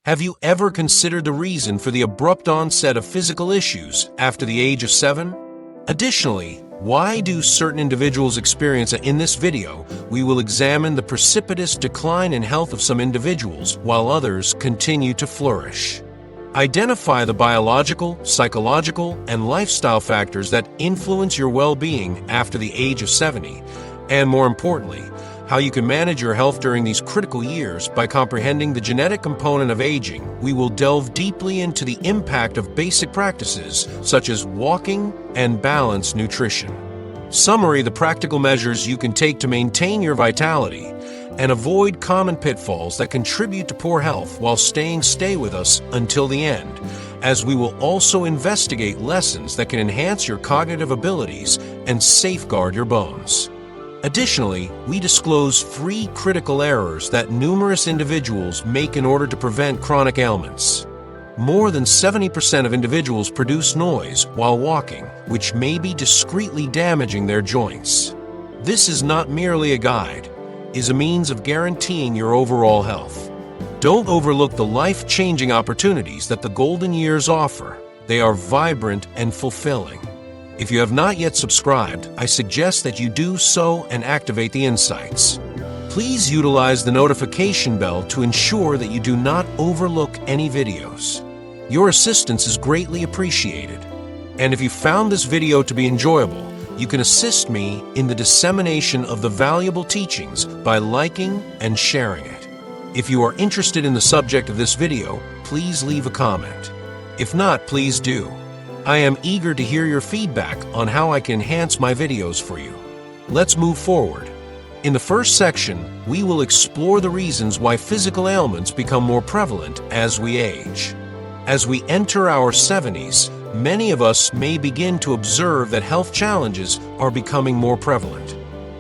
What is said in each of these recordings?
Have you ever considered the reason for the abrupt onset of physical issues after the age of 7? Additionally, why do certain individuals experience it? In this video, we will examine the precipitous decline in health of some individuals while others continue to flourish. Identify the biological, psychological, and lifestyle factors that influence your well-being after the age of 70, and more importantly, how you can manage your health during these critical years. By comprehending the genetic component of aging, we will delve deeply into the impact of basic practices such as walking and balanced nutrition. Summary: the practical measures you can take to maintain your vitality and avoid common pitfalls that contribute to poor health while stay with us until the end, as we will also investigate lessons that can enhance your cognitive abilities and safeguard your bones. Additionally, we disclose 3 critical errors that numerous individuals make in order to prevent chronic ailments. More than 70% of individuals produce noise while walking, which may be discreetly damaging their joints. This is not merely a guide, it is a means of guaranteeing your overall health. Don't overlook the life-changing opportunities that the golden years offer. They are vibrant and fulfilling. If you have not yet subscribed, I suggest that you do so and activate the insights. Please utilize the notification bell to ensure that you do not overlook any videos. Your assistance is greatly appreciated. And if you found this video to be enjoyable, you can assist me in the dissemination of the valuable teachings by liking and sharing it. If you are interested in the subject of this video, please leave a comment. If not, please do. I am eager to hear your feedback on how I can enhance my videos for you. Let's move forward. In the first section, we will explore the reasons why physical ailments become more prevalent as we age. As we enter our 70s, many of us may begin to observe that health challenges are becoming more prevalent.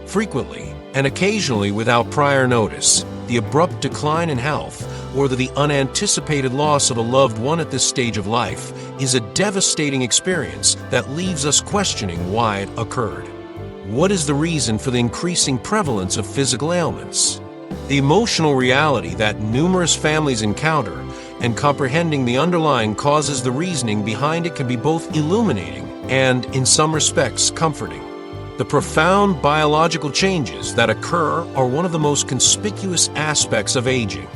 Frequently, and occasionally without prior notice, the abrupt decline in health or the unanticipated loss of a loved one at this stage of life is a devastating experience that leaves us questioning why it occurred. What is the reason for the increasing prevalence of physical ailments? The emotional reality that numerous families encounter and comprehending the underlying causes, the reasoning behind it, can be both illuminating and, in some respects, comforting. The profound biological changes that occur are one of the most conspicuous aspects of aging.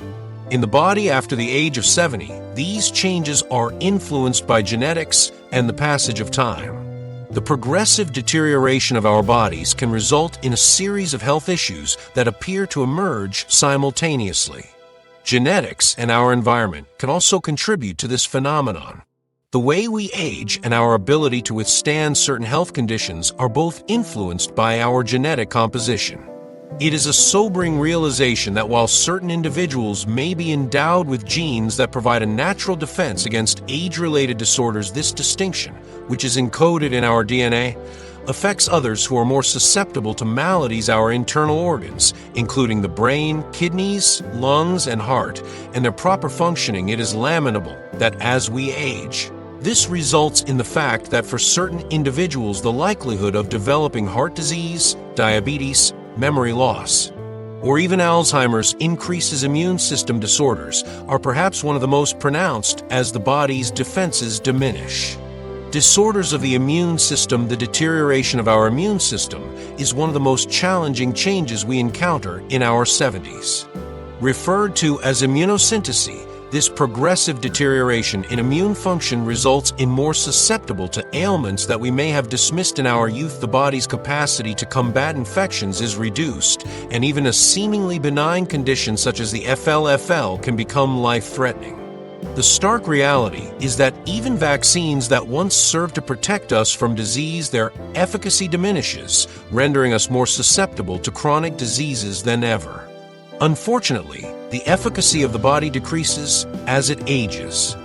In the body after the age of 70, these changes are influenced by genetics and the passage of time. The progressive deterioration of our bodies can result in a series of health issues that appear to emerge simultaneously. Genetics and our environment can also contribute to this phenomenon. The way we age and our ability to withstand certain health conditions are both influenced by our genetic composition. It is a sobering realization that while certain individuals may be endowed with genes that provide a natural defense against age-related disorders, this distinction, which is encoded in our DNA, affects others who are more susceptible to maladies. Our internal organs, including the brain, kidneys, lungs, and heart, and their proper functioning, it is lamentable that as we age, this results in the fact that for certain individuals the likelihood of developing heart disease, diabetes, memory loss, or even Alzheimer's increases. Immune system disorders are perhaps one of the most pronounced as the body's defenses diminish. Disorders of the immune system. The deterioration of our immune system is one of the most challenging changes we encounter in our 70s. Referred to as immunosynthesis, this progressive deterioration in immune function results in more susceptible to ailments that we may have dismissed in our youth. The body's capacity to combat infections is reduced, and even a seemingly benign condition such as the FLFL can become life-threatening. The stark reality is that even vaccines that once served to protect us from disease, their efficacy diminishes, rendering us more susceptible to chronic diseases than ever. Unfortunately, the efficacy of the body decreases as it ages.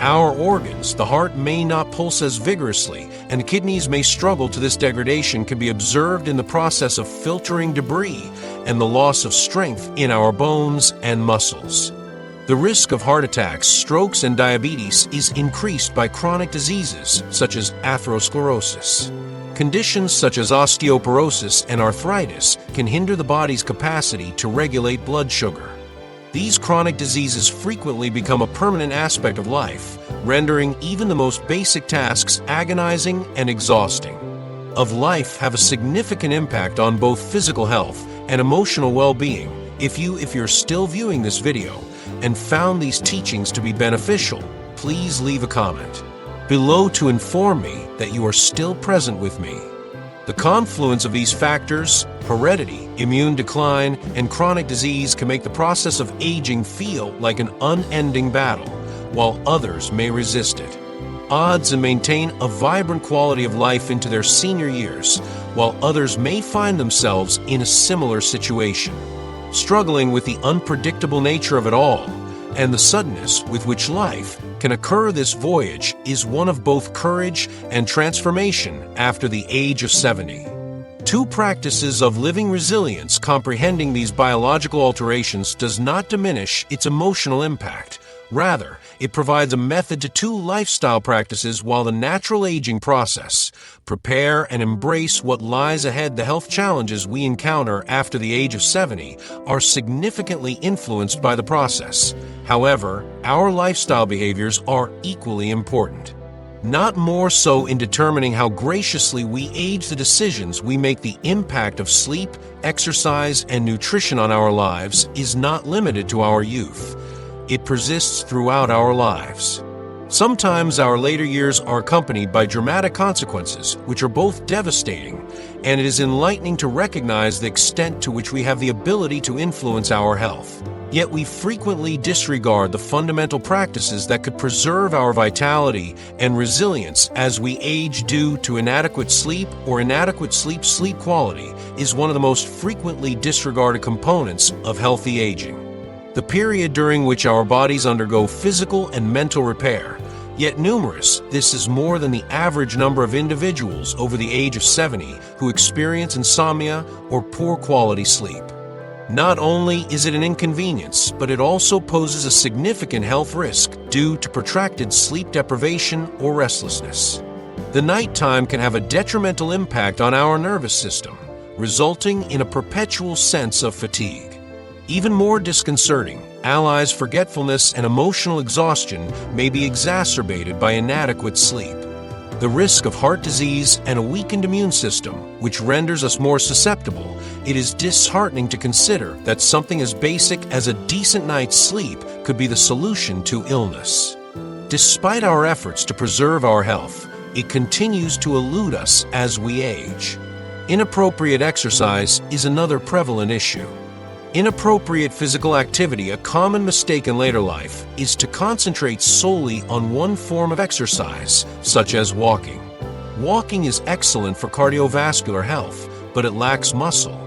Our organs, the heart, may not pulse as vigorously, and the kidneys may struggle to this. Degradation can be observed in the process of filtering debris and the loss of strength in our bones and muscles. The risk of heart attacks, strokes, and diabetes is increased by chronic diseases such as atherosclerosis. Conditions such as osteoporosis and arthritis can hinder the body's capacity to regulate blood sugar. These chronic diseases frequently become a permanent aspect of life, rendering even the most basic tasks agonizing and exhausting. Of life have a significant impact on both physical health and emotional well-being. If you're still viewing this video and found these teachings to be beneficial, please leave a comment below to inform me that you are still present with me. The confluence of these factors, heredity, immune decline, and chronic disease can make the process of aging feel like an unending battle, while others may resist it. Odds and maintain a vibrant quality of life into their senior years, while others may find themselves in a similar situation, struggling with the unpredictable nature of it all, and the suddenness with which life can occur. This voyage is one of both courage and transformation after the age of 70. Two practices of living resilience. Comprehending these biological alterations does not diminish its emotional impact. Rather, it provides a method to two lifestyle practices while the natural aging process. Prepare and embrace what lies ahead. The health challenges we encounter after the age of 70 are significantly influenced by the process. However, our lifestyle behaviors are equally important. Not more so in determining how graciously we age. The decisions we make, the impact of sleep, exercise, and nutrition on our lives is not limited to our youth. It persists throughout our lives. Sometimes our later years are accompanied by dramatic consequences, which are both devastating, and it is enlightening to recognize the extent to which we have the ability to influence our health. Yet we frequently disregard the fundamental practices that could preserve our vitality and resilience as we age. Due to inadequate sleep or inadequate sleep quality is one of the most frequently disregarded components of healthy aging. The period during which our bodies undergo physical and mental repair, yet numerous. This is more than the average number of individuals over the age of 70 who experience insomnia or poor quality sleep. Not only is it an inconvenience, but it also poses a significant health risk due to protracted sleep deprivation or restlessness. The nighttime can have a detrimental impact on our nervous system, resulting in a perpetual sense of fatigue. Even more disconcerting, allies forgetfulness and emotional exhaustion may be exacerbated by inadequate sleep. The risk of heart disease and a weakened immune system, which renders us more susceptible. It is disheartening to consider that something as basic as a decent night's sleep could be the solution to illness. Despite our efforts to preserve our health, it continues to elude us as we age. Inappropriate exercise is another prevalent issue. Inappropriate physical activity. A common mistake in later life is to concentrate solely on one form of exercise, such as walking. Walking is excellent for cardiovascular health, but it lacks muscle.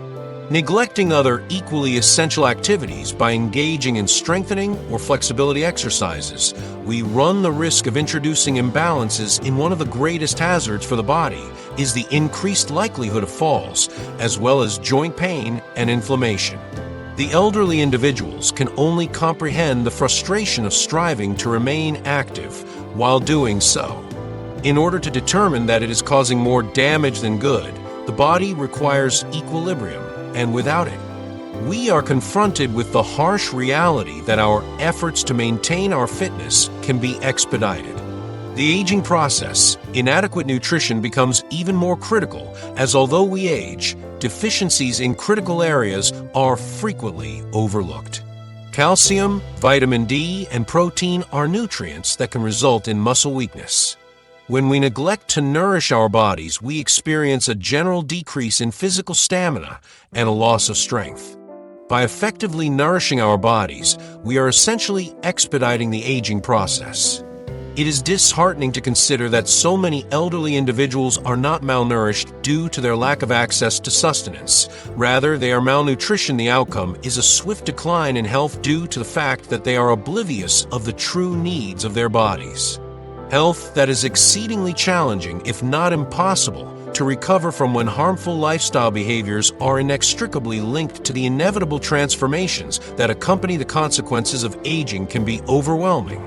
Neglecting other equally essential activities by engaging in strengthening or flexibility exercises, we run the risk of introducing imbalances. In one of the greatest hazards for the body is the increased likelihood of falls, as well as joint pain and inflammation. The elderly individuals can only comprehend the frustration of striving to remain active while doing so. In order to determine that it is causing more damage than good, the body requires equilibrium, and without it, we are confronted with the harsh reality that our efforts to maintain our fitness can be expedited. The aging process, inadequate nutrition becomes even more critical, as although we age, deficiencies in critical areas are frequently overlooked. Calcium, vitamin D, and protein are nutrients that can result in muscle weakness. When we neglect to nourish our bodies, we experience a general decrease in physical stamina and a loss of strength. By effectively nourishing our bodies, we are essentially expediting the aging process. It is disheartening to consider that so many elderly individuals are not malnourished due to their lack of access to sustenance. Rather, they are malnutrition. The outcome is a swift decline in health due to the fact that they are oblivious of the true needs of their bodies. Health that is exceedingly challenging, if not impossible, to recover from when harmful lifestyle behaviors are inextricably linked to the inevitable transformations that accompany the consequences of aging can be overwhelming,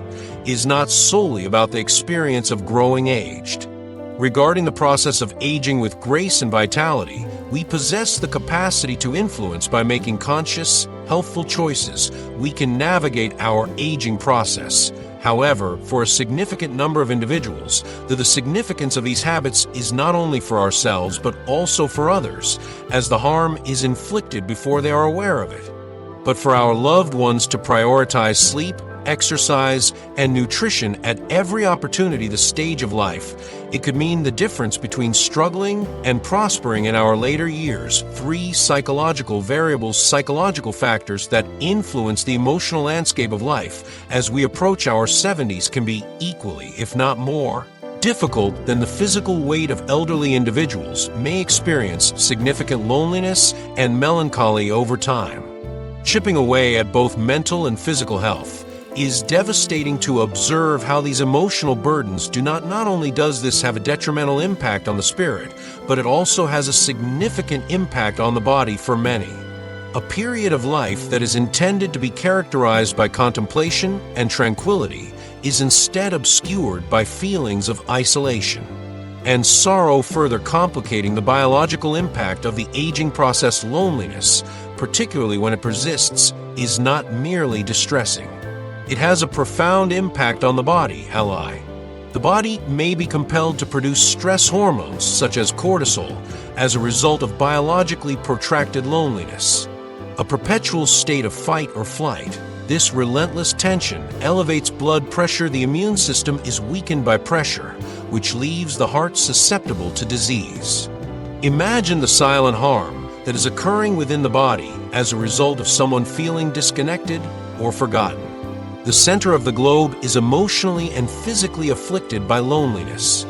is not solely about the experience of growing aged. Regarding the process of aging with grace and vitality, We possess the capacity to influence by making conscious, healthful choices. We can navigate our aging process. However, for a significant number of individuals, the significance of these habits is not only for ourselves but also for others, as the harm is inflicted before they are aware of it. But for our loved ones to prioritize sleep, exercise, and nutrition at every opportunity, the stage of life, it could mean the difference between struggling and prospering in our later years. 3 psychological variables, psychological factors that influence the emotional landscape of life as we approach our 70s can be equally, if not more, difficult than the physical weight of elderly individuals may experience significant loneliness and melancholy over time. Chipping away at both mental and physical health is devastating. To observe how these emotional burdens do not only does this have a detrimental impact on the spirit, but it also has a significant impact on the body for many. A period of life that is intended to be characterized by contemplation and tranquility is instead obscured by feelings of isolation and sorrow, further complicating the biological impact of the aging process. Loneliness, particularly when it persists, is not merely distressing. It has a profound impact on the body. The body may be compelled to produce stress hormones such as cortisol as a result of biologically protracted loneliness. A perpetual state of fight or flight. This relentless tension elevates blood pressure. The immune system is weakened by pressure, which leaves the heart susceptible to disease. Imagine the silent harm that is occurring within the body as a result of someone feeling disconnected or forgotten. The center of the globe is emotionally and physically afflicted by loneliness.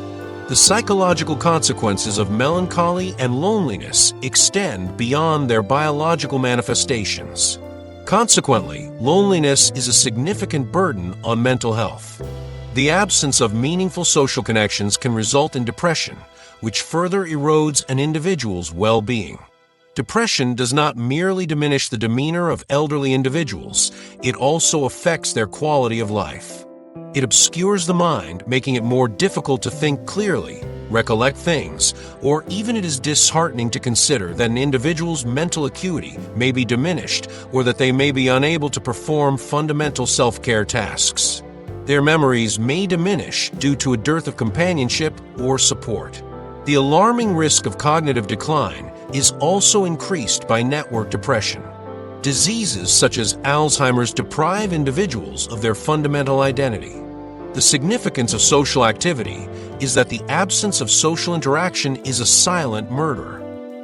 The psychological consequences of melancholy and loneliness extend beyond their biological manifestations. Consequently, loneliness is a significant burden on mental health. The absence of meaningful social connections can result in depression, which further erodes an individual's well-being. Depression does not merely diminish the demeanor of elderly individuals, it also affects their quality of life. It obscures the mind, making it more difficult to think clearly, recollect things, or even it is disheartening to consider that an individual's mental acuity may be diminished or that they may be unable to perform fundamental self-care tasks. Their memories may diminish due to a dearth of companionship or support. The alarming risk of cognitive decline is also increased by network depression. Diseases such as Alzheimer's deprive individuals of their fundamental identity. The significance of social activity is that the absence of social interaction is a silent murder.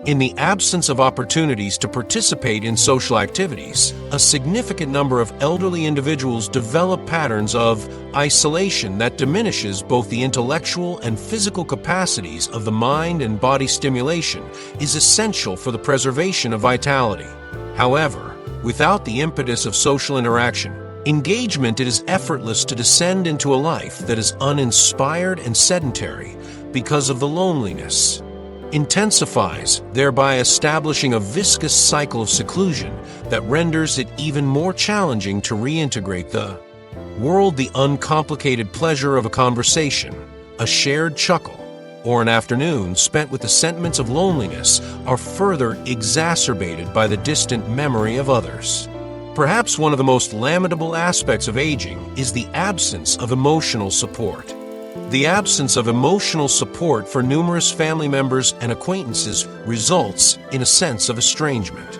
In the absence of opportunities to participate in social activities, a significant number of elderly individuals develop patterns of isolation that diminishes both the intellectual and physical capacities of the mind, and body stimulation is essential for the preservation of vitality. However, without the impetus of social interaction, engagement, it is effortless to descend into a life that is uninspired and sedentary because of the loneliness. Intensifies, thereby establishing a viscous cycle of seclusion that renders it even more challenging to reintegrate the world. The uncomplicated pleasure of a conversation, a shared chuckle, or an afternoon spent with the sentiments of loneliness are further exacerbated by the distant memory of others. Perhaps one of the most lamentable aspects of aging is the absence of emotional support. The absence of emotional support for numerous family members and acquaintances results in a sense of estrangement.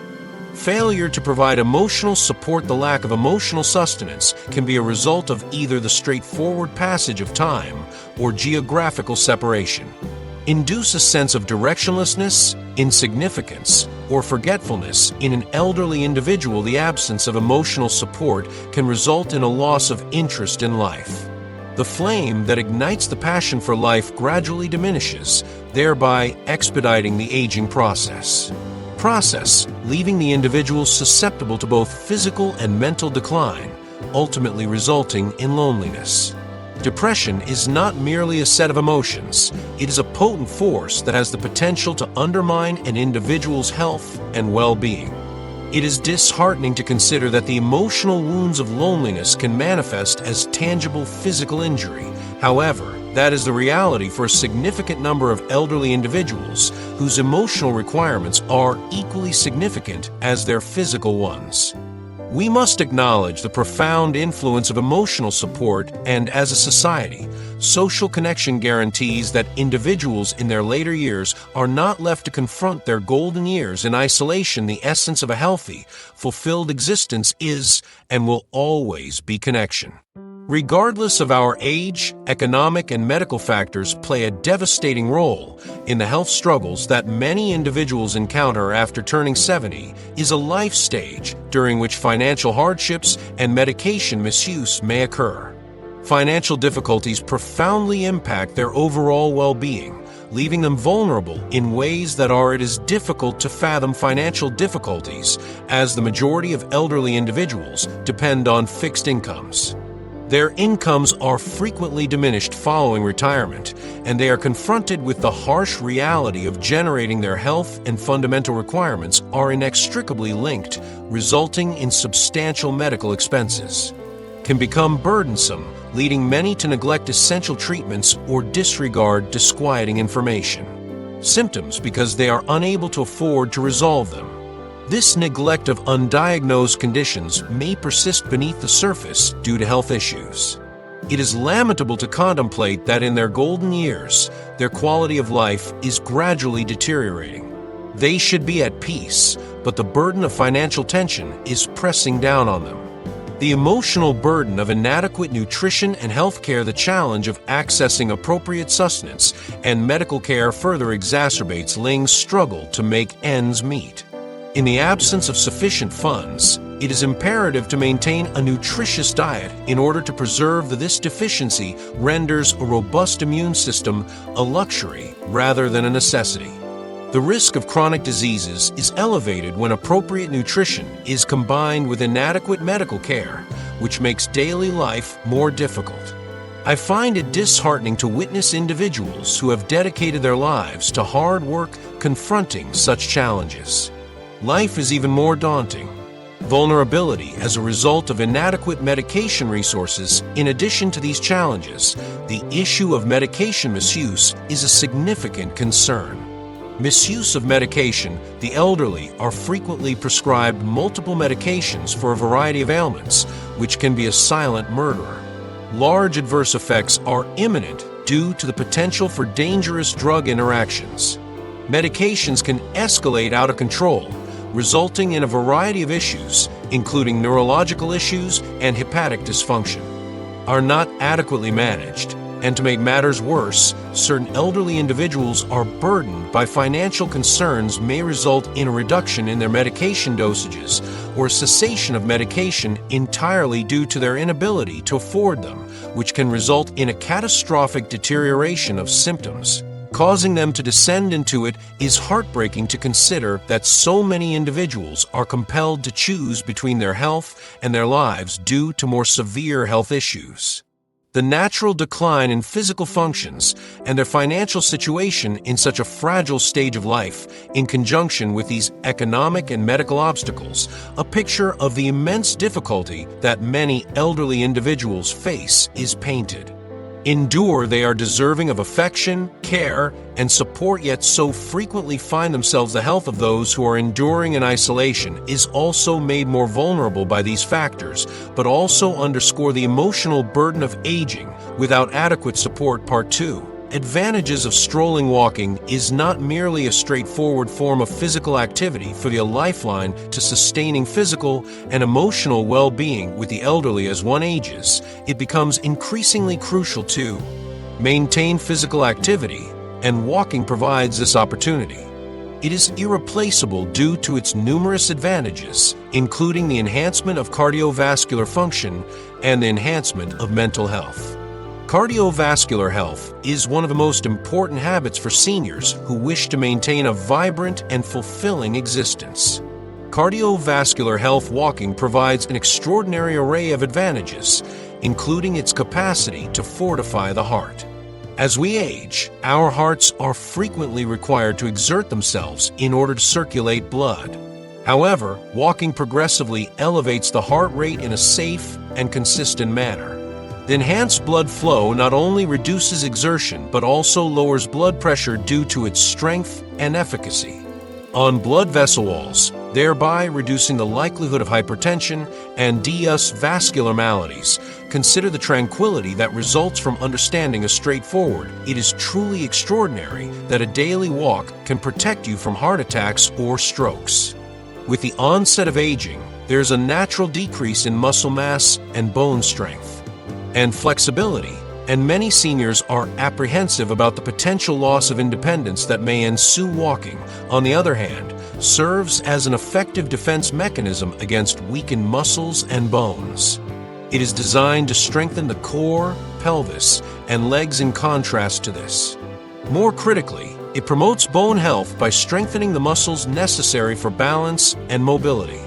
Failure to provide emotional support, the lack of emotional sustenance, can be a result of either the straightforward passage of time or geographical separation. Induce a sense of directionlessness, insignificance, or forgetfulness in an elderly individual. The absence of emotional support can result in a loss of interest in life. The flame that ignites the passion for life gradually diminishes, thereby expediting the aging process, leaving the individual susceptible to both physical and mental decline, ultimately resulting in loneliness. Depression is not merely a set of emotions, it is a potent force that has the potential to undermine an individual's health and well-being. It is disheartening to consider that the emotional wounds of loneliness can manifest as tangible physical injury. However, That is the reality for a significant number of elderly individuals whose emotional requirements are equally significant as their physical ones. We must acknowledge the profound influence of emotional support, and as a society, social connection guarantees that individuals in their later years are not left to confront their golden years in isolation. The essence of a healthy, fulfilled existence is and will always be connection. Regardless of our age, economic and medical factors play a devastating role in the health struggles that many individuals encounter after turning 70 is a life stage during which financial hardships and medication misuse may occur. Financial difficulties profoundly impact their overall well-being, leaving them vulnerable in ways that it is difficult to fathom. Financial difficulties, as the majority of elderly individuals depend on fixed incomes. Their incomes are frequently diminished following retirement, and they are confronted with the harsh reality of generating their health and fundamental requirements are inextricably linked, resulting in substantial medical expenses. Can become burdensome, leading many to neglect essential treatments or disregard disquieting information. Symptoms because they are unable to afford to resolve them. This neglect of undiagnosed conditions may persist beneath the surface due to health issues. It is lamentable to contemplate that in their golden years, their quality of life is gradually deteriorating. They should be at peace, but the burden of financial tension is pressing down on them. The emotional burden of inadequate nutrition and health care, the challenge of accessing appropriate sustenance and medical care further exacerbates Ling's struggle to make ends meet. In the absence of sufficient funds, it is imperative to maintain a nutritious diet in order to preserve this deficiency renders a robust immune system a luxury rather than a necessity. The risk of chronic diseases is elevated when appropriate nutrition is combined with inadequate medical care, which makes daily life more difficult. I find it disheartening to witness individuals who have dedicated their lives to hard work confronting such challenges. Life is even more daunting. Vulnerability as a result of inadequate medication resources. In addition to these challenges, the issue of medication misuse is a significant concern. Misuse of medication. The elderly are frequently prescribed multiple medications for a variety of ailments, which can be a silent murderer. Large adverse effects are imminent due to the potential for dangerous drug interactions. Medications can escalate out of control, resulting in a variety of issues, including neurological issues and hepatic dysfunction, are not adequately managed. And to make matters worse, certain elderly individuals are burdened by financial concerns may result in a reduction in their medication dosages or a cessation of medication entirely due to their inability to afford them, which can result in a catastrophic deterioration of symptoms. Causing them to descend into it is heartbreaking to consider that so many individuals are compelled to choose between their health and their lives due to more severe health issues. The natural decline in physical functions and their financial situation in such a fragile stage of life, in conjunction with these economic and medical obstacles, a picture of the immense difficulty that many elderly individuals face is painted. Endure, they are deserving of affection, care, and support, yet so frequently find themselves. The health of those who are enduring in isolation is also made more vulnerable by these factors, but also underscore the emotional burden of aging without adequate support. Part 2. Advantages of strolling. Walking is not merely a straightforward form of physical activity for the lifeline to sustaining physical and emotional well-being with the elderly. As one ages, it becomes increasingly crucial to maintain physical activity, and walking provides this opportunity. It is irreplaceable due to its numerous advantages, including the enhancement of cardiovascular function and the enhancement of mental health. Cardiovascular health is one of the most important habits for seniors who wish to maintain a vibrant and fulfilling existence. Cardiovascular health. Walking provides an extraordinary array of advantages, including its capacity to fortify the heart. As we age, our hearts are frequently required to exert themselves in order to circulate blood. However, walking progressively elevates the heart rate in a safe and consistent manner. The enhanced blood flow not only reduces exertion but also lowers blood pressure due to its strength and efficacy on blood vessel walls, thereby reducing the likelihood of hypertension and vascular maladies. Consider the tranquility that results from understanding a straightforward. It is truly extraordinary that a daily walk can protect you from heart attacks or strokes. With the onset of aging, there's a natural decrease in muscle mass and bone strength and flexibility, and many seniors are apprehensive about the potential loss of independence that may ensue. Walking, on the other hand, serves as an effective defense mechanism against weakened muscles and bones. It is designed to strengthen the core, pelvis, and legs in contrast to this. More critically, it promotes bone health by strengthening the muscles necessary for balance and mobility.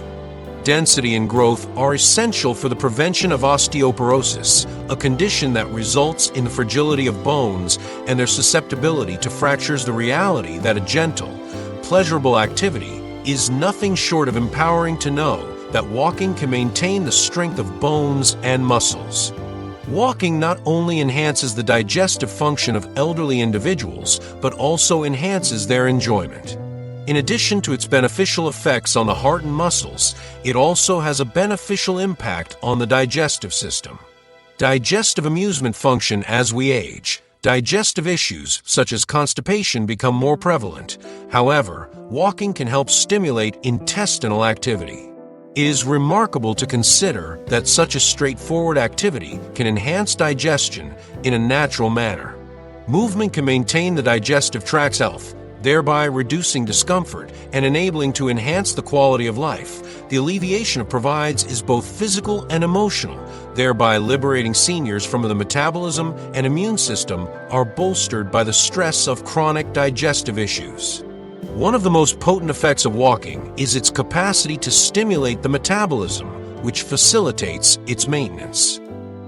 Density and growth are essential for the prevention of osteoporosis, a condition that results in the fragility of bones and their susceptibility to fractures. The reality that a gentle, pleasurable activity is nothing short of empowering to know that walking can maintain the strength of bones and muscles. Walking not only enhances the digestive function of elderly individuals, but also enhances their enjoyment. In addition to its beneficial effects on the heart and muscles, it also has a beneficial impact on the digestive system. Digestive amusement function. As we age, digestive issues such as constipation become more prevalent. However, walking can help stimulate intestinal activity. It is remarkable to consider that such a straightforward activity can enhance digestion in a natural manner. Movement can maintain the digestive tract's health, thereby reducing discomfort and enabling to enhance the quality of life. The alleviation it provides is both physical and emotional, thereby liberating seniors from the metabolism and immune system are bolstered by the stress of chronic digestive issues. One of the most potent effects of walking is its capacity to stimulate the metabolism, which facilitates its maintenance.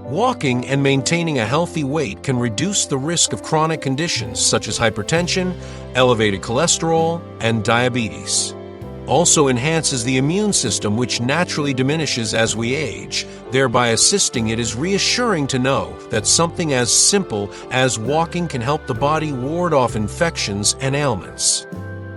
Walking and maintaining a healthy weight can reduce the risk of chronic conditions such as hypertension, elevated cholesterol, and diabetes. Also enhances the immune system, which naturally diminishes as we age, thereby assisting. It is reassuring to know that something as simple as walking can help the body ward off infections and ailments.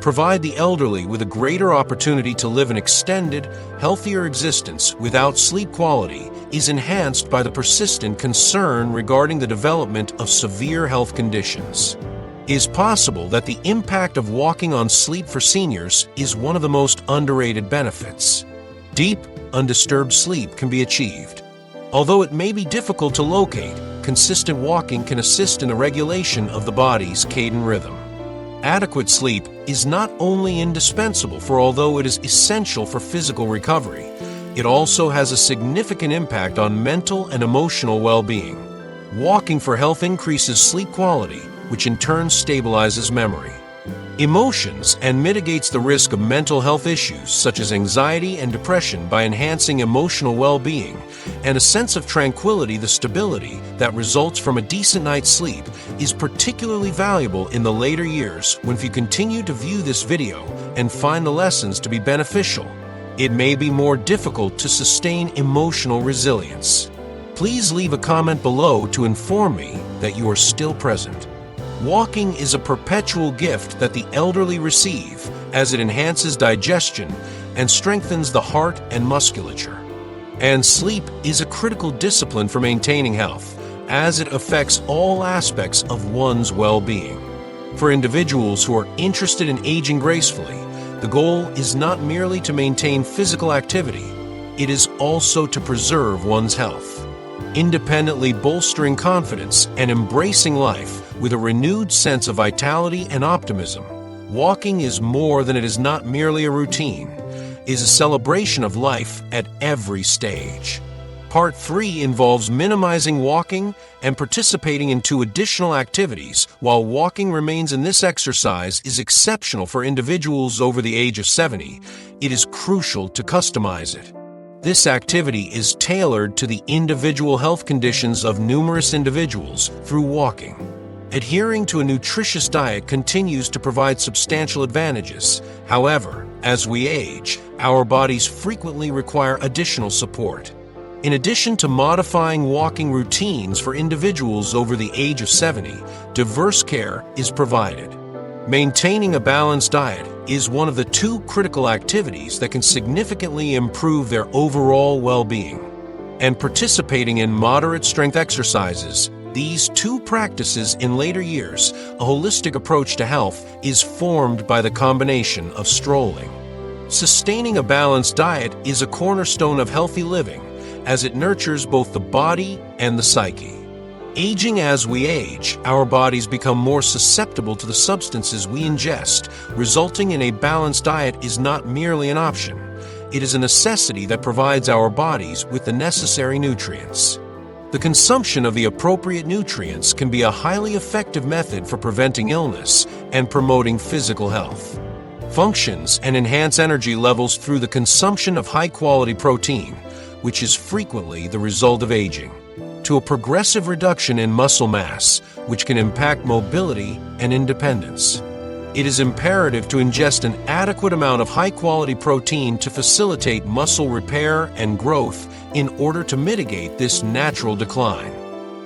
Provide the elderly with a greater opportunity to live an extended, healthier existence. Without sleep quality is enhanced by the persistent concern regarding the development of severe health conditions. It is possible that the impact of walking on sleep for seniors is one of the most underrated benefits. Deep, undisturbed sleep can be achieved. Although it may be difficult to locate, consistent walking can assist in the regulation of the body's circadian rhythm. Adequate sleep is not only indispensable although it is essential for physical recovery, it also has a significant impact on mental and emotional well-being. Walking for health increases sleep quality, which in turn stabilizes memory, emotions, and mitigates the risk of mental health issues such as anxiety and depression by enhancing emotional well-being and a sense of tranquility. The stability that results from a decent night's sleep is particularly valuable in the later years. If you continue to view this video and find the lessons to be beneficial, it may be more difficult to sustain emotional resilience. Please leave a comment below to inform me that you are still present. Walking is a perpetual gift that the elderly receive, as it enhances digestion and strengthens the heart and musculature. And sleep is a critical discipline for maintaining health, as it affects all aspects of one's well-being. For individuals who are interested in aging gracefully, the goal is not merely to maintain physical activity, it is also to preserve one's health, independently bolstering confidence and embracing life with a renewed sense of vitality and optimism. Walking is more than it is not merely a routine, it is a celebration of life at every stage. Part 3 involves minimizing walking and participating in 2 additional activities. While walking remains in this exercise is exceptional for individuals over the age of 70, it is crucial to customize it. This activity is tailored to the individual health conditions of numerous individuals through walking. Adhering to a nutritious diet continues to provide substantial advantages. However, as we age, our bodies frequently require additional support. In addition to modifying walking routines for individuals over the age of 70, diverse care is provided. Maintaining a balanced diet is one of the two critical activities that can significantly improve their overall well-being. And participating in moderate strength exercises, these two practices in later years, a holistic approach to health, is formed by the combination of strolling. Sustaining a balanced diet is a cornerstone of healthy living, as it nurtures both the body and the psyche. Aging as we age, our bodies become more susceptible to the substances we ingest, resulting in a balanced diet is not merely an option. It is a necessity that provides our bodies with the necessary nutrients. The consumption of the appropriate nutrients can be a highly effective method for preventing illness and promoting physical health. Functions and enhance energy levels through the consumption of high-quality protein, which is frequently the result of aging, to a progressive reduction in muscle mass, which can impact mobility and independence. It is imperative to ingest an adequate amount of high-quality protein to facilitate muscle repair and growth in order to mitigate this natural decline.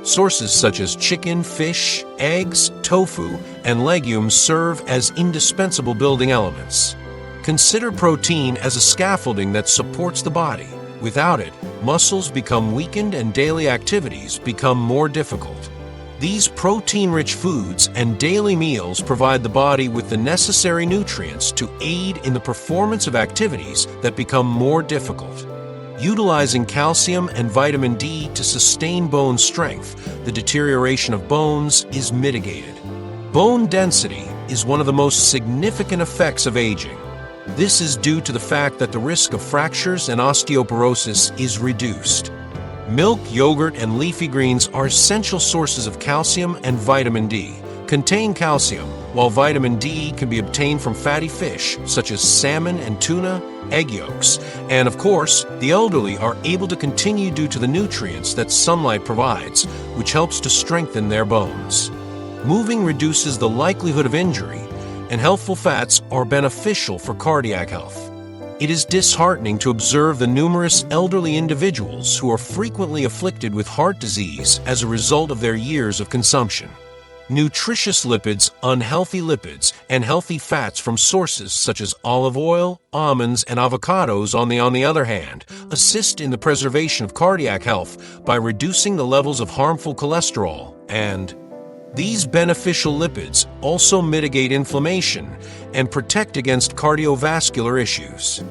Sources such as chicken, fish, eggs, tofu, and legumes serve as indispensable building elements. Consider protein as a scaffolding that supports the body. Without it, muscles become weakened and daily activities become more difficult. These protein-rich foods and daily meals provide the body with the necessary nutrients to aid in the performance of activities that become more difficult. Utilizing calcium and vitamin D to sustain bone strength, the deterioration of bones is mitigated. Bone density is one of the most significant effects of aging. This is due to the fact that the risk of fractures and osteoporosis is reduced. Milk, yogurt, and leafy greens are essential sources of calcium and vitamin D. Contain calcium, while vitamin D can be obtained from fatty fish such as salmon and tuna, egg yolks, and of course, the elderly are able to continue due to the nutrients that sunlight provides, which helps to strengthen their bones. Moving reduces the likelihood of injury, and healthful fats are beneficial for cardiac health. It is disheartening to observe the numerous elderly individuals who are frequently afflicted with heart disease as a result of their years of consumption. Nutritious lipids, unhealthy lipids, and healthy fats from sources such as olive oil, almonds, and avocados, on the other hand, assist in the preservation of cardiac health by reducing the levels of harmful cholesterol, and these beneficial lipids also mitigate inflammation and protect against cardiovascular issues.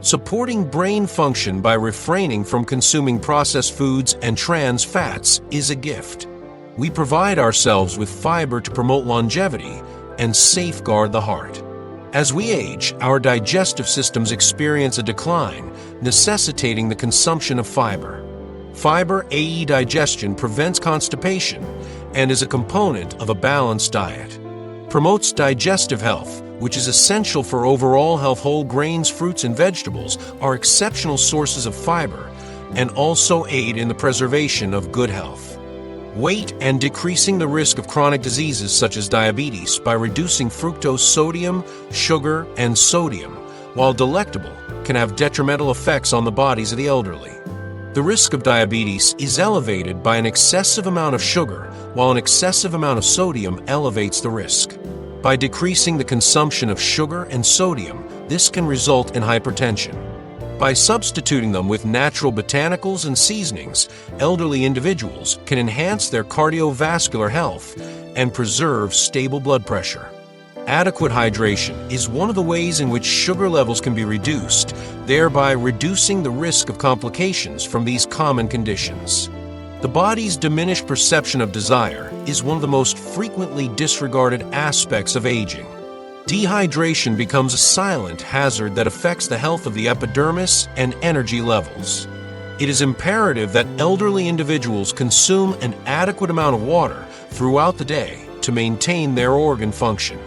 Supporting brain function by refraining from consuming processed foods and trans fats is a gift. We provide ourselves with fiber to promote longevity and safeguard the heart. As we age, our digestive systems experience a decline, necessitating the consumption of fiber. Fiber aid digestion prevents constipation and is a component of a balanced diet. Promotes digestive health, which is essential for overall health. Whole grains, fruits, and vegetables are exceptional sources of fiber and also aid in the preservation of good health. Weight and decreasing the risk of chronic diseases such as diabetes by reducing fructose, sodium, sugar, and sodium, while delectable, can have detrimental effects on the bodies of the elderly. The risk of diabetes is elevated by an excessive amount of sugar, while an excessive amount of sodium elevates the risk. By decreasing the consumption of sugar and sodium, this can result in hypertension. By substituting them with natural botanicals and seasonings, elderly individuals can enhance their cardiovascular health and preserve stable blood pressure. Adequate hydration is one of the ways in which sugar levels can be reduced, thereby reducing the risk of complications from these common conditions. The body's diminished perception of desire is one of the most frequently disregarded aspects of aging. Dehydration becomes a silent hazard that affects the health of the epidermis and energy levels. It is imperative that elderly individuals consume an adequate amount of water throughout the day to maintain their organ function.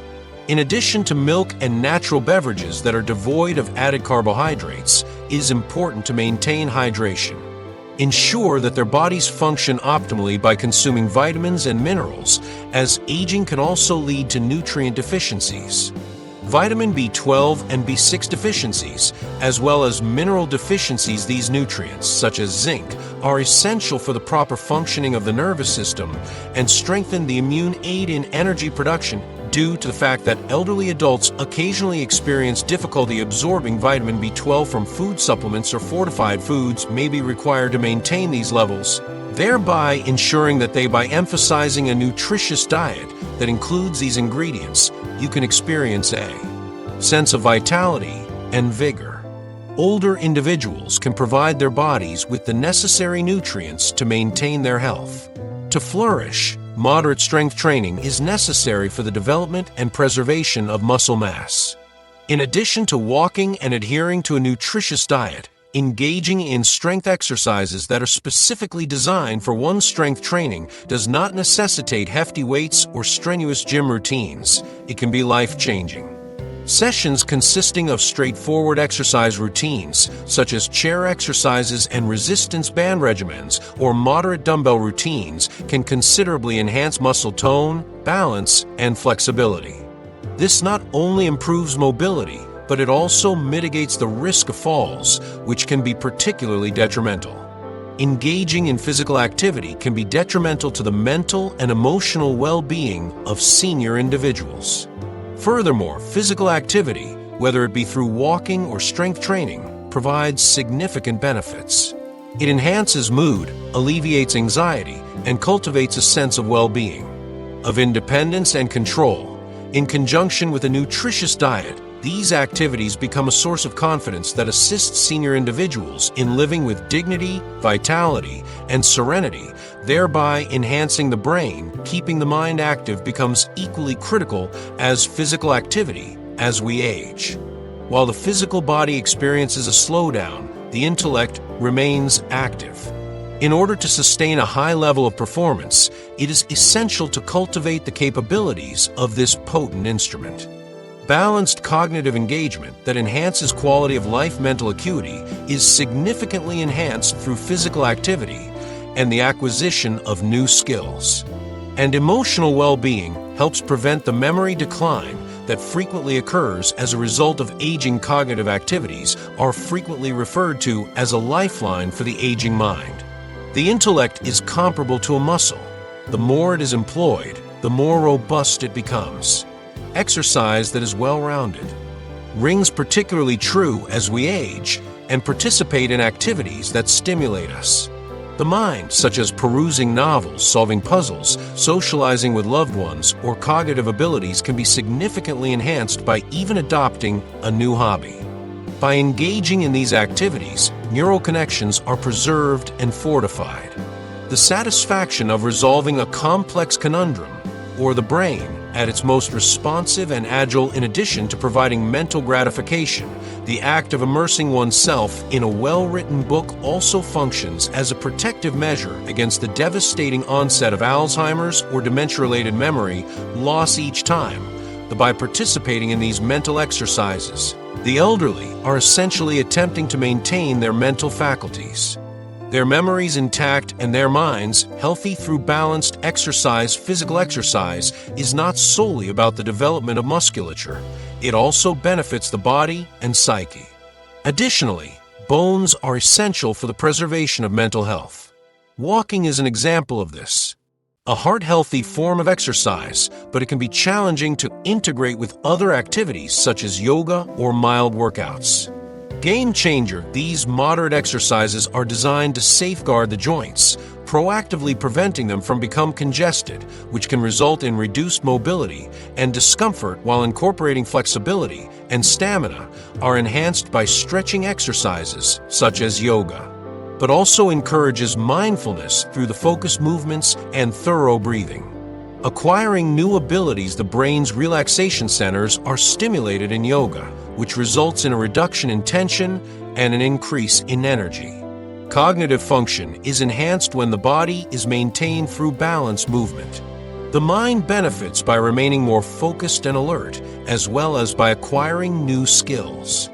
In addition to milk and natural beverages that are devoid of added carbohydrates, it is important to maintain hydration. Ensure that their bodies function optimally by consuming vitamins and minerals, as aging can also lead to nutrient deficiencies. Vitamin B12 and B6 deficiencies, as well as mineral deficiencies, these nutrients, such as zinc, are essential for the proper functioning of the nervous system and strengthen the immune, aid in energy production due to the fact that elderly adults occasionally experience difficulty absorbing vitamin B12 from food supplements or fortified foods may be required to maintain these levels, thereby ensuring that by emphasizing a nutritious diet that includes these ingredients, you can experience a sense of vitality and vigor. Older individuals can provide their bodies with the necessary nutrients to maintain their health. To flourish, moderate strength training is necessary for the development and preservation of muscle mass. In addition to walking and adhering to a nutritious diet, engaging in strength exercises that are specifically designed for one's strength training does not necessitate hefty weights or strenuous gym routines. It can be life-changing. Sessions consisting of straightforward exercise routines, such as chair exercises and resistance band regimens or moderate dumbbell routines, can considerably enhance muscle tone, balance, and flexibility. This not only improves mobility, but it also mitigates the risk of falls, which can be particularly detrimental. Engaging in physical activity can be detrimental to the mental and emotional well-being of senior individuals. Furthermore, physical activity, whether it be through walking or strength training, provides significant benefits. It enhances mood, alleviates anxiety, and cultivates a sense of well-being, of independence and control. In conjunction with a nutritious diet, these activities become a source of confidence that assists senior individuals in living with dignity, vitality, and serenity, thereby enhancing the brain. Keeping the mind active becomes equally critical as physical activity as we age. While the physical body experiences a slowdown, the intellect remains active. In order to sustain a high level of performance, it is essential to cultivate the capabilities of this potent instrument. Balanced cognitive engagement that enhances quality of life. Mental acuity is significantly enhanced through physical activity and the acquisition of new skills. And emotional well-being helps prevent the memory decline that frequently occurs as a result of aging. Cognitive activities are frequently referred to as a lifeline for the aging mind. The intellect is comparable to a muscle. The more it is employed, the more robust it becomes. Exercise that is well-rounded rings particularly true as we age and participate in activities that stimulate us. The mind, such as perusing novels, solving puzzles, socializing with loved ones, or cognitive abilities, can be significantly enhanced by even adopting a new hobby. By engaging in these activities, neural connections are preserved and fortified. The satisfaction of resolving a complex conundrum, or the brain, at its most responsive and agile. In addition to providing mental gratification, the act of immersing oneself in a well-written book also functions as a protective measure against the devastating onset of Alzheimer's or dementia-related memory loss each time. By participating in these mental exercises, the elderly are essentially attempting to maintain their mental faculties, their memories intact, and their minds healthy through balanced exercise. Physical exercise is not solely about the development of musculature. It also benefits the body and psyche. Additionally, bones are essential for the preservation of mental health. Walking is an example of this. A heart-healthy form of exercise, but it can be challenging to integrate with other activities such as yoga or mild workouts. Game changer, these moderate exercises are designed to safeguard the joints, proactively preventing them from becoming congested, which can result in reduced mobility and discomfort, while incorporating flexibility and stamina are enhanced by stretching exercises such as yoga, but also encourages mindfulness through the focused movements and thorough breathing. Acquiring new abilities, the brain's relaxation centers are stimulated in yoga, which results in a reduction in tension and an increase in energy. Cognitive function is enhanced when the body is maintained through balanced movement. The mind benefits by remaining more focused and alert, as well as by acquiring new skills.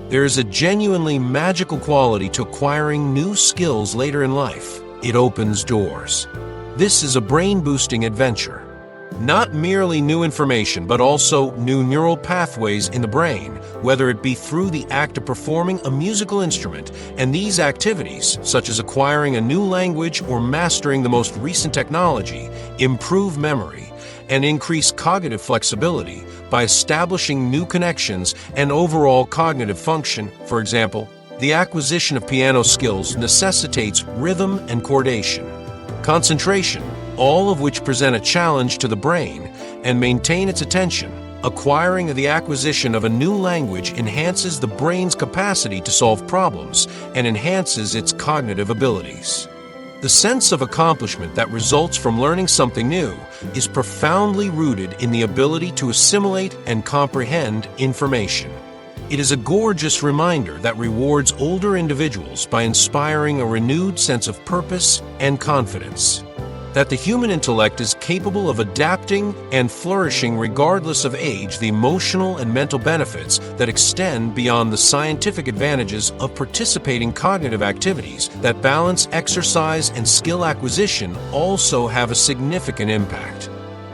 There is a genuinely magical quality to acquiring new skills later in life. It opens doors. This is a brain-boosting adventure. Not merely new information, but also new neural pathways in the brain, whether it be through the act of performing a musical instrument, and these activities, such as acquiring a new language or mastering the most recent technology, improve memory and increase cognitive flexibility by establishing new connections and overall cognitive function. For example, the acquisition of piano skills necessitates rhythm and chordation, concentration, all of which present a challenge to the brain and maintain its attention. Acquiring the acquisition of a new language enhances the brain's capacity to solve problems and enhances its cognitive abilities. The sense of accomplishment that results from learning something new is profoundly rooted in the ability to assimilate and comprehend information. It is a gorgeous reminder that rewards older individuals by inspiring a renewed sense of purpose and confidence. That the human intellect is capable of adapting and flourishing regardless of age, the emotional and mental benefits that extend beyond the scientific advantages of participating cognitive activities that balance exercise and skill acquisition also have a significant impact.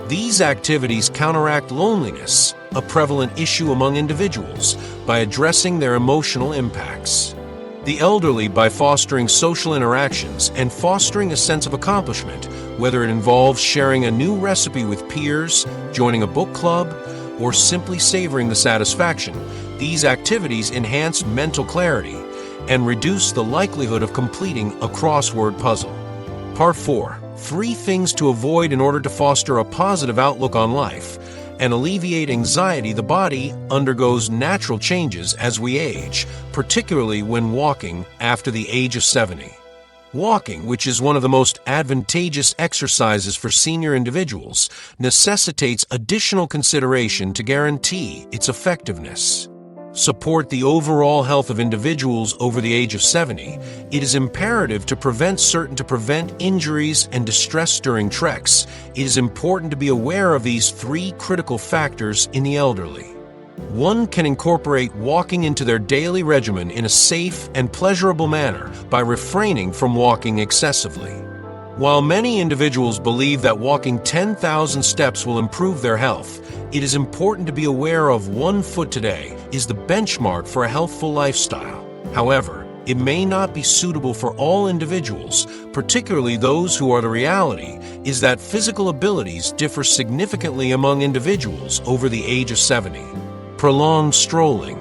These activities counteract loneliness, a prevalent issue among individuals, by addressing their emotional impacts. The elderly by fostering social interactions and fostering a sense of accomplishment, whether it involves sharing a new recipe with peers, joining a book club, or simply savoring the satisfaction. These activities enhance mental clarity and reduce the likelihood of completing a crossword puzzle. Part 4. 3 things to avoid in order to foster a positive outlook on life and alleviate anxiety. The body undergoes natural changes as we age, particularly when walking after the age of 70. Walking, which is one of the most advantageous exercises for senior individuals, necessitates additional consideration to guarantee its effectiveness. Support the overall health of individuals over the age of 70, it is imperative to prevent injuries and distress during treks. It is important to be aware of these 3 critical factors in the elderly. 1 can incorporate walking into their daily regimen in a safe and pleasurable manner by refraining from walking excessively. While many individuals believe that walking 10,000 steps will improve their health, it is important to be aware of 1 foot today is the benchmark for a healthful lifestyle. However, it may not be suitable for all individuals, particularly those who are the reality is that physical abilities differ significantly among individuals over the age of 70. Prolonged strolling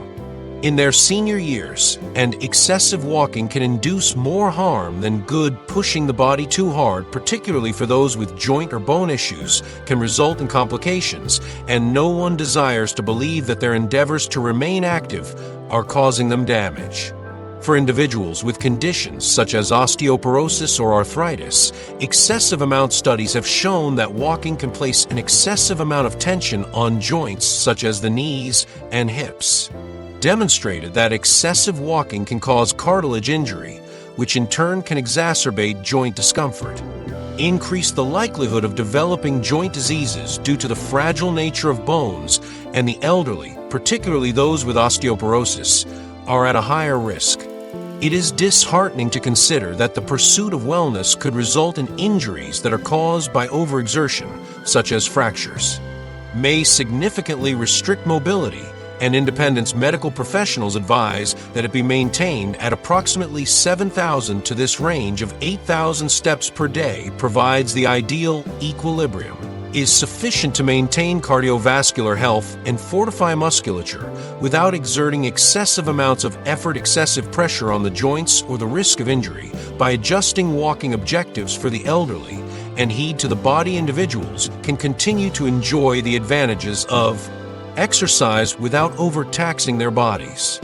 in their senior years and excessive walking can induce more harm than good. Pushing the body too hard, particularly for those with joint or bone issues, can result in complications, and no one desires to believe that their endeavors to remain active are causing them damage. For individuals with conditions such as osteoporosis or arthritis, studies have shown that walking can place an excessive amount of tension on joints such as the knees and hips. Demonstrated that excessive walking can cause cartilage injury, which in turn can exacerbate joint discomfort, increase the likelihood of developing joint diseases due to the fragile nature of bones, and the elderly, particularly those with osteoporosis, are at a higher risk. It is disheartening to consider that the pursuit of wellness could result in injuries that are caused by overexertion, such as fractures, may significantly restrict mobility, and independence. Medical professionals advise that it be maintained at approximately 7,000 to this range of 8,000 steps per day provides the ideal equilibrium, is sufficient to maintain cardiovascular health and fortify musculature without exerting excessive amounts of effort, excessive pressure on the joints, or the risk of injury. By adjusting walking objectives for the elderly and heed to the body, individuals can continue to enjoy the advantages of exercise without overtaxing their bodies.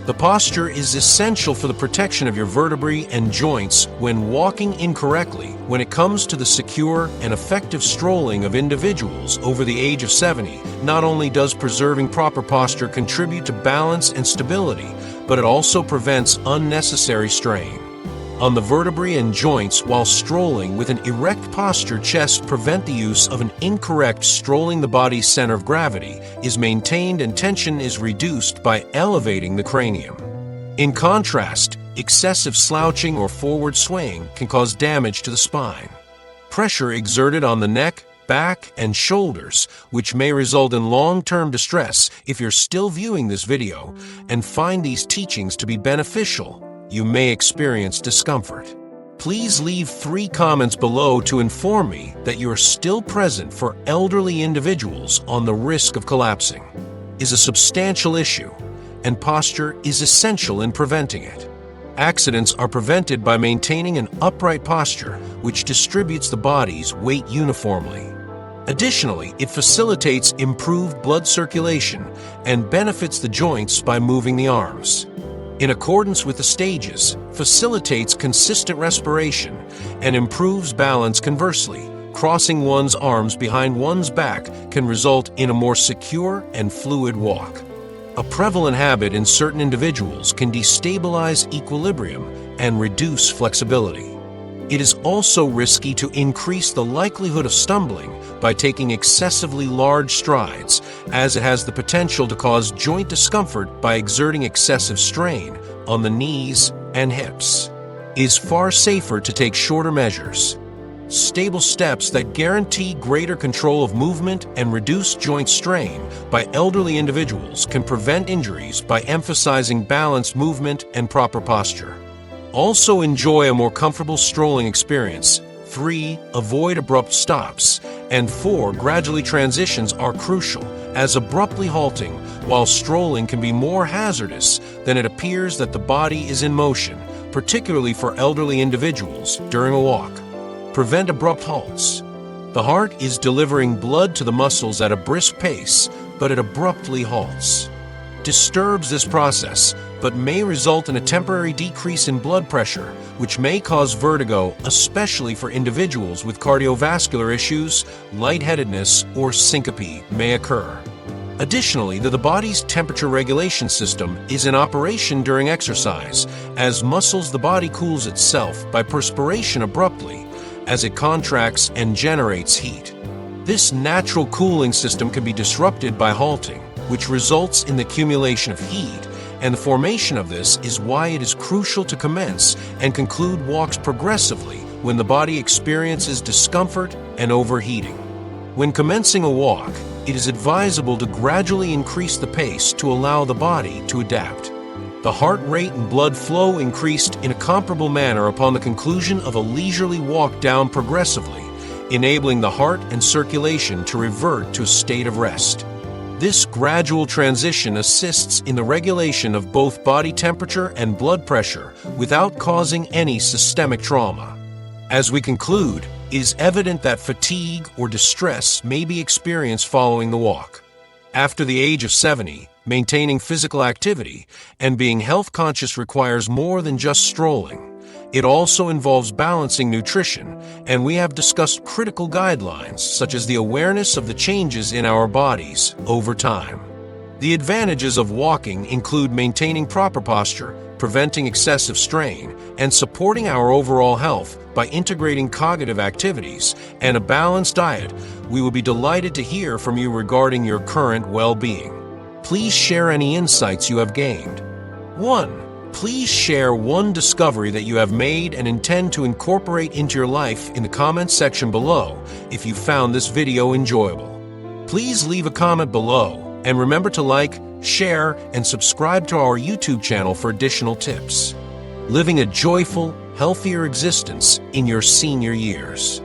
The posture is essential for the protection of your vertebrae and joints when walking incorrectly. When it comes to the secure and effective strolling of individuals over the age of 70, not only does preserving proper posture contribute to balance and stability, but it also prevents unnecessary strain on the vertebrae and joints while strolling with an erect posture. Chest prevent the use of an incorrect strolling. The body's center of gravity is maintained and tension is reduced by elevating the cranium. In contrast, excessive slouching or forward swaying can cause damage to the spine. Pressure exerted on the neck, back and shoulders, which may result in long-term distress. If you're still viewing this video and find these teachings to be beneficial, you may experience discomfort. Please leave 3 comments below to inform me that you are still present for elderly individuals on the risk of collapsing. Is a substantial issue, and posture is essential in preventing it. Accidents are prevented by maintaining an upright posture, which distributes the body's weight uniformly. Additionally, it facilitates improved blood circulation and benefits the joints by moving the arms. In accordance with the stages, facilitates consistent respiration and improves balance. Conversely, crossing one's arms behind one's back can result in a more secure and fluid walk. A prevalent habit in certain individuals can destabilize equilibrium and reduce flexibility. It is also risky to increase the likelihood of stumbling by taking excessively large strides, as it has the potential to cause joint discomfort by exerting excessive strain on the knees and hips. It is far safer to take shorter measures. Stable steps that guarantee greater control of movement and reduce joint strain by elderly individuals can prevent injuries by emphasizing balanced movement and proper posture. Also enjoy a more comfortable strolling experience. 3. Avoid abrupt stops. And 4. Gradually transitions are crucial, as abruptly halting while strolling can be more hazardous than it appears that the body is in motion, particularly for elderly individuals during a walk. Prevent abrupt halts. The heart is delivering blood to the muscles at a brisk pace, but it abruptly halts. Disturbs this process, but may result in a temporary decrease in blood pressure, which may cause vertigo, especially for individuals with cardiovascular issues. Lightheadedness or syncope may occur. Additionally, the body's temperature regulation system is in operation during exercise. As muscles, the body cools itself by perspiration abruptly as it contracts and generates heat. This natural cooling system can be disrupted by halting, which results in the accumulation of heat, and the formation of this is why it is crucial to commence and conclude walks progressively when the body experiences discomfort and overheating. When commencing a walk, it is advisable to gradually increase the pace to allow the body to adapt. The heart rate and blood flow increased in a comparable manner upon the conclusion of a leisurely walk down progressively, enabling the heart and circulation to revert to a state of rest. This gradual transition assists in the regulation of both body temperature and blood pressure without causing any systemic trauma. As we conclude, it is evident that fatigue or distress may be experienced following the walk. After the age of 70, maintaining physical activity and being health conscious requires more than just strolling. It also involves balancing nutrition, and we have discussed critical guidelines such as the awareness of the changes in our bodies over time. The advantages of walking include maintaining proper posture, preventing excessive strain, and supporting our overall health by integrating cognitive activities and a balanced diet. We will be delighted to hear from you regarding your current well-being. Please share any insights you have gained. 1. Please share one discovery that you have made and intend to incorporate into your life in the comments section below if you found this video enjoyable. Please leave a comment below and remember to like, share, and subscribe to our YouTube channel for additional tips. Living a joyful, healthier existence in your senior years.